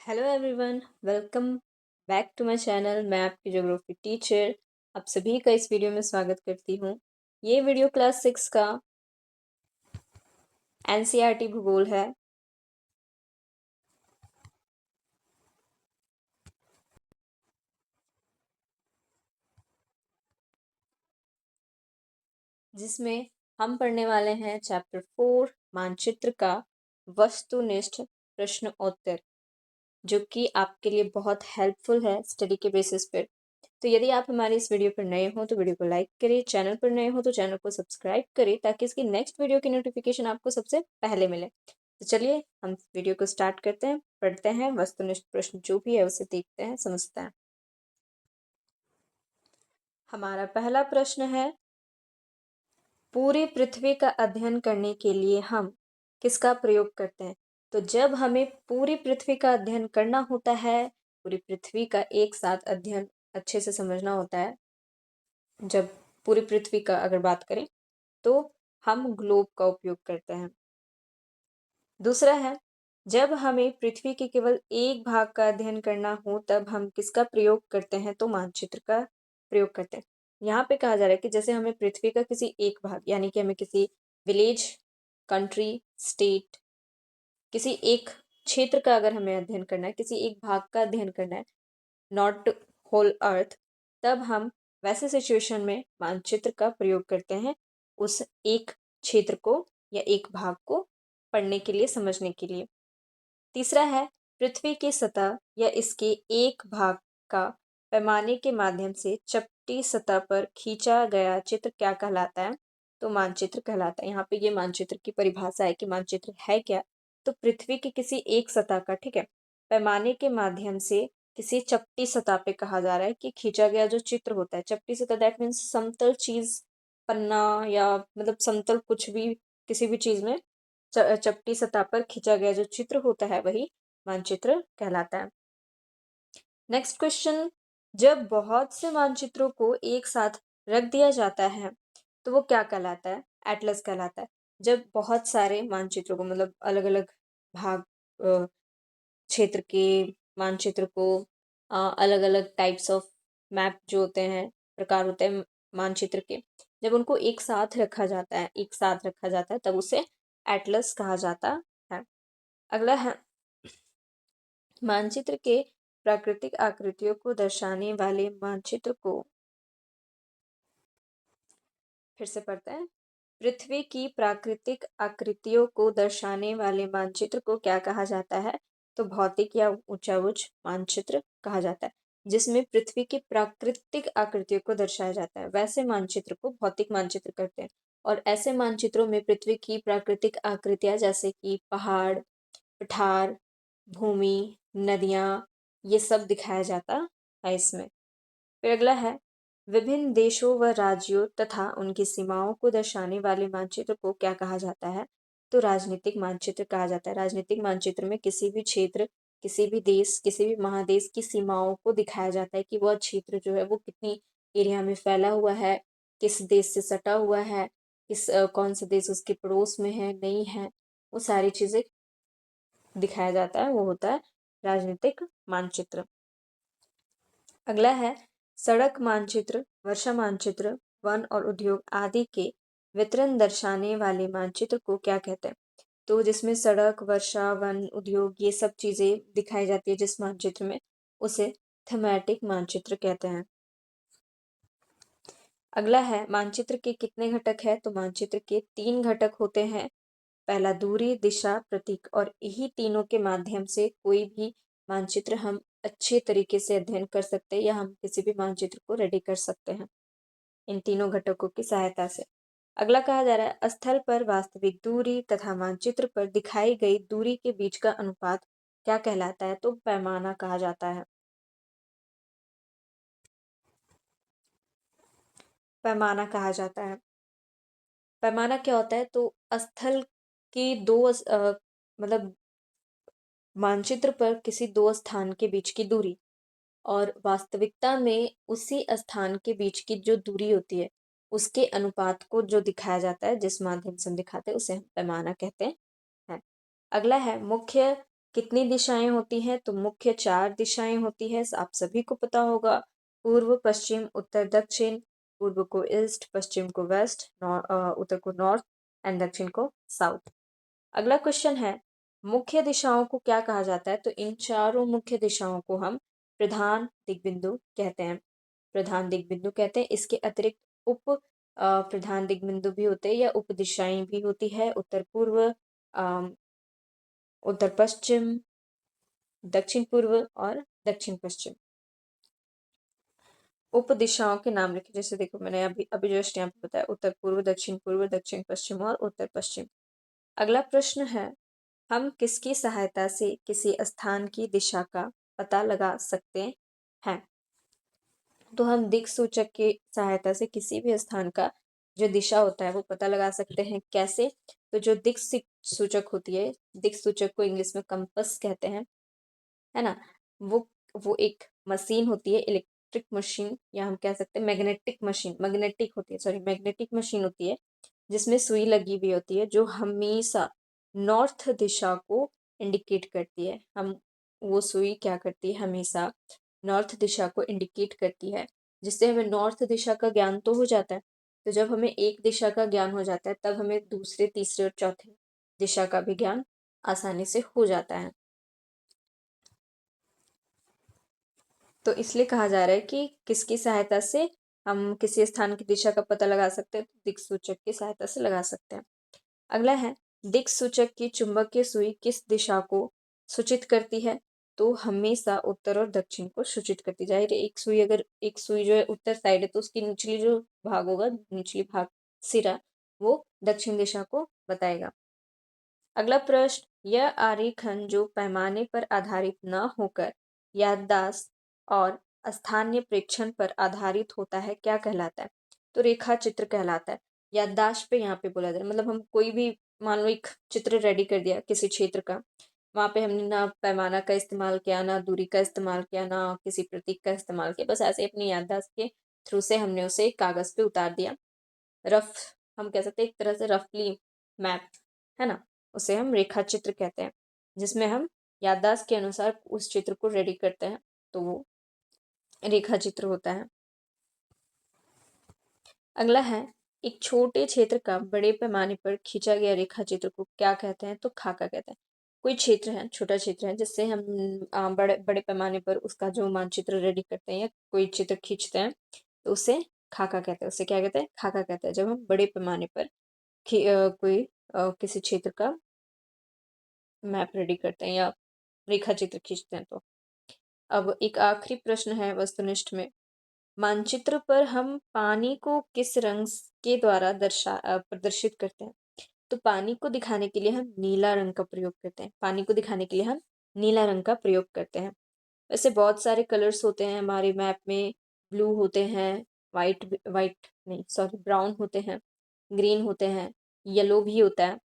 Hello everyone, welcome back to my channel. मैं आपकी geography teacher आप सभी का इस वीडियो में स्वागत करती हूँ। ये वीडियो क्लास 6 का एनसीईआरटी भूगोल है। जिसमें हम पढ़ने वाले हैं चैप्टर 4 मानचित्र का वस्तुनिष्ठ प्रश्न उत्तर, जो कि आपके लिए बहुत हेल्पफुल है स्टडी के बेसिस पर। तो यदि आप हमारे इस वीडियो पर नए हो तो वीडियो को लाइक करें, चैनल पर नए हो तो चैनल को सब्सक्राइब करें ताकि इसकी नेक्स्ट वीडियो की नोटिफिकेशन आपको सबसे पहले मिले। तो चलिए हम वीडियो को स्टार्ट करते हैं, पढ़ते हैं, वस्तुनिष्ठ प्रश्न जो भी है उसे देखते हैं, समझते हैं। हमारा पहला प्रश्न है, पूरी पृथ्वी का अध्ययन करने के लिए हम किसका प्रयोग करते हैं? तो जब हमें पूरी पृथ्वी का अध्ययन करना होता है, पूरी पृथ्वी का एक साथ अध्ययन अच्छे से समझना होता है, जब पूरी पृथ्वी का अगर बात करें तो हम ग्लोब का उपयोग करते हैं। दूसरा है, जब हमें पृथ्वी के केवल एक भाग का अध्ययन करना हो तब हम किसका प्रयोग करते हैं? तो मानचित्र का प्रयोग करते हैं। यहाँ पे कहा जा रहा है कि जैसे हमें पृथ्वी का किसी एक भाग, यानी कि हमें किसी विलेज, कंट्री, स्टेट, किसी एक क्षेत्र का अगर हमें अध्ययन करना है, किसी एक भाग का अध्ययन करना है, नॉट होल अर्थ, तब हम वैसे सिचुएशन में मानचित्र का प्रयोग करते हैं उस एक क्षेत्र को या एक भाग को पढ़ने के लिए, समझने के लिए। तीसरा है, पृथ्वी की सतह या इसके एक भाग का पैमाने के माध्यम से चपटी सतह पर खींचा गया चित्र क्या कहलाता है? तो मानचित्र कहलाता है। यहाँ पे ये मानचित्र की परिभाषा है कि मानचित्र है क्या। तो पृथ्वी की किसी एक सतह का, ठीक है, पैमाने के माध्यम से किसी चपटी सतह पे कहा जा रहा है कि खींचा गया जो चित्र होता है, चपटी सतह दैट मीन्स समतल चीज, पन्ना या मतलब समतल कुछ भी, किसी भी चीज में चपटी सतह पर खींचा गया जो चित्र होता है वही मानचित्र कहलाता है। नेक्स्ट क्वेश्चन, जब बहुत से मानचित्रों को एक साथ रख दिया जाता है तो वो क्या कहलाता है? एटलस कहलाता है। जब बहुत सारे मानचित्रों को, मतलब अलग अलग भाग, क्षेत्र के मानचित्र को, अलग अलग टाइप्स ऑफ मैप जो होते हैं, प्रकार होते हैं मानचित्र के, जब उनको एक साथ रखा जाता है, एक साथ रखा जाता है तब उसे एटलस कहा जाता है। अगला है, मानचित्र के प्राकृतिक आकृतियों को दर्शाने वाले मानचित्र को, फिर से पढ़ते हैं, पृथ्वी की प्राकृतिक आकृतियों को दर्शाने वाले मानचित्र को क्या कहा जाता है? तो भौतिक या ऊंचाउच्च मानचित्र कहा जाता है, जिसमें पृथ्वी की प्राकृतिक आकृतियों को दर्शाया जाता है। वैसे मानचित्र को भौतिक मानचित्र करते हैं। और ऐसे मानचित्रों में पृथ्वी की प्राकृतिक आकृतियां जैसे कि पहाड़, पठार, भूमि, नदियाँ, ये सब दिखाया जाता है इसमें। फिर अगला है, विभिन्न देशों व राज्यों तथा उनकी सीमाओं को दर्शाने वाले मानचित्र को क्या कहा जाता है? तो राजनीतिक मानचित्र कहा जाता है। राजनीतिक मानचित्र में किसी भी क्षेत्र, किसी भी देश, किसी भी महादेश की सीमाओं को दिखाया जाता है कि वह क्षेत्र जो है वो कितनी एरिया में फैला हुआ है, किस देश से सटा हुआ है, कौन सा देश उसके पड़ोस में है, नहीं है, वो सारी चीज़ें दिखाया जाता है, वो होता है राजनीतिक मानचित्र। अगला है, सड़क मानचित्र, वर्षा मानचित्र, वन और उद्योग आदि के वितरण दर्शाने वाले मानचित्र को क्या कहते हैं? तो जिसमें सड़क, वर्षा, वन, उद्योग ये सब चीजें दिखाई जाती है जिस मानचित्र में, उसे थीमेटिक मानचित्र कहते हैं। अगला है, मानचित्र के कितने घटक है? तो मानचित्र के 3 घटक होते हैं। पहला दूरी, दिशा, प्रतीक, और यही तीनों के माध्यम से कोई भी मानचित्र हम अच्छे तरीके से अध्ययन कर सकते हैं या हम किसी भी मानचित्र को रेडी कर सकते हैं इन तीनों घटकों की सहायता से। अगला कहा जा रहा है, स्थल पर वास्तविक दूरी तथा मानचित्र पर दिखाई गई दूरी के बीच का अनुपात क्या कहलाता है? तो पैमाना कहा जाता है। पैमाना कहा जाता है। पैमाना क्या होता है? तो स्थल की दो मतलब मानचित्र पर किसी दो स्थान के बीच की दूरी और वास्तविकता में उसी स्थान के बीच की जो दूरी होती है उसके अनुपात को जो दिखाया जाता है, जिस माध्यम से हम दिखाते हैं उसे हम पैमाना कहते हैं। अगला है, मुख्य कितनी दिशाएं होती हैं? तो मुख्य 4 दिशाएं होती है, आप सभी को पता होगा। पूर्व, पश्चिम, उत्तर, दक्षिण। पूर्व को ईस्ट, पश्चिम को वेस्ट, उत्तर को नॉर्थ एंड दक्षिण को साउथ। अगला क्वेश्चन है, मुख्य दिशाओं को क्या कहा जाता है? तो इन चारों मुख्य दिशाओं को हम प्रधान दिग्बिंदु कहते हैं। प्रधान दिग्बिंदु कहते हैं। इसके अतिरिक्त उप प्रधान दिग्बिंदु भी होते हैं या उप दिशाएं भी होती है। उत्तर पूर्व, उत्तर पश्चिम, दक्षिण पूर्व और दक्षिण पश्चिम। उप दिशाओं के नाम लिखे, जैसे देखो मैंने अभी जस्ट यहाँ पे बताया, उत्तर पूर्व, दक्षिण पश्चिम और उत्तर पश्चिम। अगला प्रश्न है, हम किसकी सहायता से किसी स्थान की दिशा का पता लगा सकते हैं? तो हम दिक सूचक की सहायता से किसी भी स्थान का जो दिशा होता है वो पता लगा सकते हैं। कैसे? तो जो दिक सूचक होती है, दिक सूचक को इंग्लिश में कंपस कहते हैं, है ना। वो एक मशीन होती है, इलेक्ट्रिक मशीन, या हम कह सकते हैं मैग्नेटिक मशीन होती है, जिसमें सुई लगी हुई होती है, जो हमेशा नॉर्थ दिशा को इंडिकेट करती है। हम वो सुई क्या करती है? हमेशा नॉर्थ दिशा को इंडिकेट करती है, जिससे हमें नॉर्थ दिशा का ज्ञान तो हो जाता है। तो जब हमें एक दिशा का ज्ञान हो जाता है, तब हमें दूसरे, तीसरे और चौथे दिशा का भी ज्ञान आसानी से हो जाता है। तो इसलिए कहा जा रहा है कि किसकी सहायता से हम किसी स्थान की दिशा का पता लगा सकते हैं? तो दिक् सूचक की सहायता से लगा सकते हैं। अगला है, दिक् सूचक की चुंबकीय सुई किस दिशा को सूचित करती है? तो हमेशा उत्तर और दक्षिण को सूचित करती। जाहिर है, एक सुई जो है उत्तर साइड है, तो उसकी निचली जो भाग होगा, निचली भाग, सिरा, वो दक्षिण दिशा को बताएगा। अगला प्रश्न, यह आरेखन जो पैमाने पर आधारित न होकर याददाश्त और स्थानीय प्रेक्षण पर आधारित होता है, क्या कहलाता है? तो रेखा चित्र कहलाता है। याददाश्त पे यहाँ पे बोला जा रहा है, मतलब हम कोई भी, मान लो एक चित्र रेडी कर दिया किसी क्षेत्र का, वहां पे हमने ना पैमाना का इस्तेमाल किया, ना दूरी का इस्तेमाल किया, ना किसी प्रतीक का इस्तेमाल किया, बस ऐसे अपनी याददाश्त के थ्रू से हमने उसे कागज पे उतार दिया। रफ, हम कह सकते हैं एक तरह से रफली मैप, है ना, उसे हम रेखा चित्र कहते हैं, जिसमें हम याददाश्त के अनुसार उस चित्र को रेडी करते हैं, तो वो रेखा चित्र होता है। अगला है, एक छोटे क्षेत्र का बड़े पैमाने पर खींचा गया रेखा चित्र को क्या कहते हैं? तो खाका कहते हैं। कोई क्षेत्र है, छोटा क्षेत्र है, जिससे हम बड़े बड़े पैमाने पर उसका जो मानचित्र रेडी करते हैं या कोई चित्र खींचते हैं, तो उसे खाका कहते हैं। उसे क्या कहते हैं? खाका कहते हैं। जब हम बड़े पैमाने पर कोई किसी क्षेत्र का मैप रेडी करते हैं या रेखा चित्र खींचते हैं। तो अब एक आखिरी प्रश्न है वस्तुनिष्ठ में, मानचित्र पर हम पानी को किस रंग के द्वारा प्रदर्शित करते हैं? तो पानी को दिखाने के लिए हम नीला रंग का प्रयोग करते हैं। पानी को दिखाने के लिए हम नीला रंग का प्रयोग करते हैं। वैसे बहुत सारे कलर्स होते हैं हमारे मैप में, ब्लू होते हैं, वाइट नहीं सॉरी ब्राउन होते हैं, ग्रीन होते हैं, येलो भी होता है,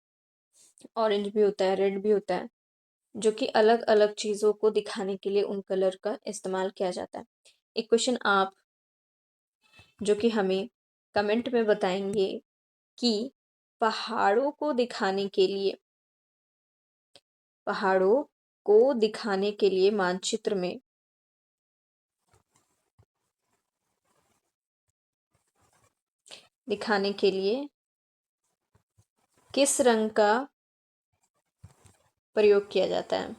ऑरेंज भी होता है, रेड भी होता है, जो कि अलग अलग चीज़ों को दिखाने के लिए उन कलर का इस्तेमाल किया जाता है। एक क्वेश्चन आप जो कि हमें कमेंट में बताएंगे कि पहाड़ों को दिखाने के लिए, पहाड़ों को दिखाने के लिए मानचित्र में दिखाने के लिए किस रंग का प्रयोग किया जाता है?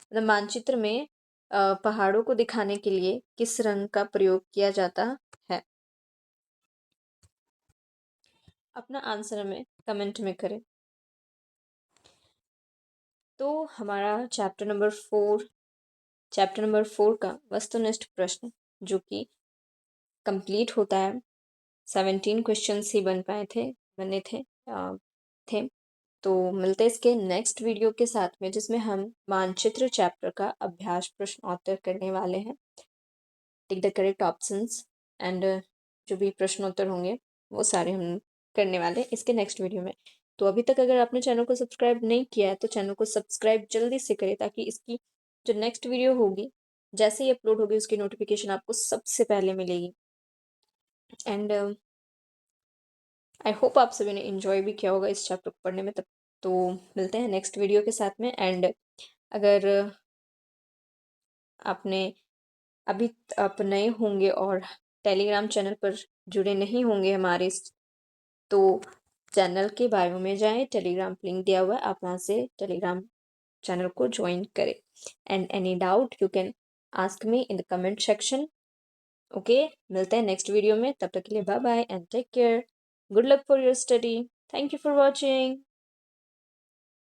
मतलब मानचित्र में पहाड़ों को दिखाने के लिए किस रंग का प्रयोग किया जाता है? अपना आंसर हमें कमेंट में करें। तो हमारा चैप्टर नंबर 4 का वस्तुनिष्ठ प्रश्न जो कि कंप्लीट होता है। 17 क्वेश्चंस ही बने थे। तो मिलते हैं इसके नेक्स्ट वीडियो के साथ में, जिसमें हम मानचित्र चैप्टर का अभ्यास प्रश्न उत्तर करने वाले हैं। Tick the correct options and जो भी प्रश्न उत्तर होंगे वो सारे हम करने वाले हैं इसके नेक्स्ट वीडियो में। तो अभी तक अगर आपने चैनल को सब्सक्राइब नहीं किया है तो चैनल को सब्सक्राइब जल्दी से करें, ताकि इसकी जो नेक्स्ट वीडियो होगी जैसे ही अपलोड होगी उसकी नोटिफिकेशन आपको सबसे पहले मिलेगी। एंड आई होप आप सभी ने एंजॉय भी किया होगा इस चैप्टर को पढ़ने में। तब तो मिलते हैं नेक्स्ट वीडियो के साथ में। एंड अगर आपने अभी आप नए होंगे और टेलीग्राम चैनल पर जुड़े नहीं होंगे हमारे, तो चैनल के बायो में जाएं, टेलीग्राम लिंक दिया हुआ है, आप वहाँ से टेलीग्राम चैनल को ज्वाइन करें। And any doubt you can ask me in the comment section. Okay, मिलते हैं नेक्स्ट वीडियो में, तब तक के लिए bye bye and take care. Good luck for your study. Thank you for watching.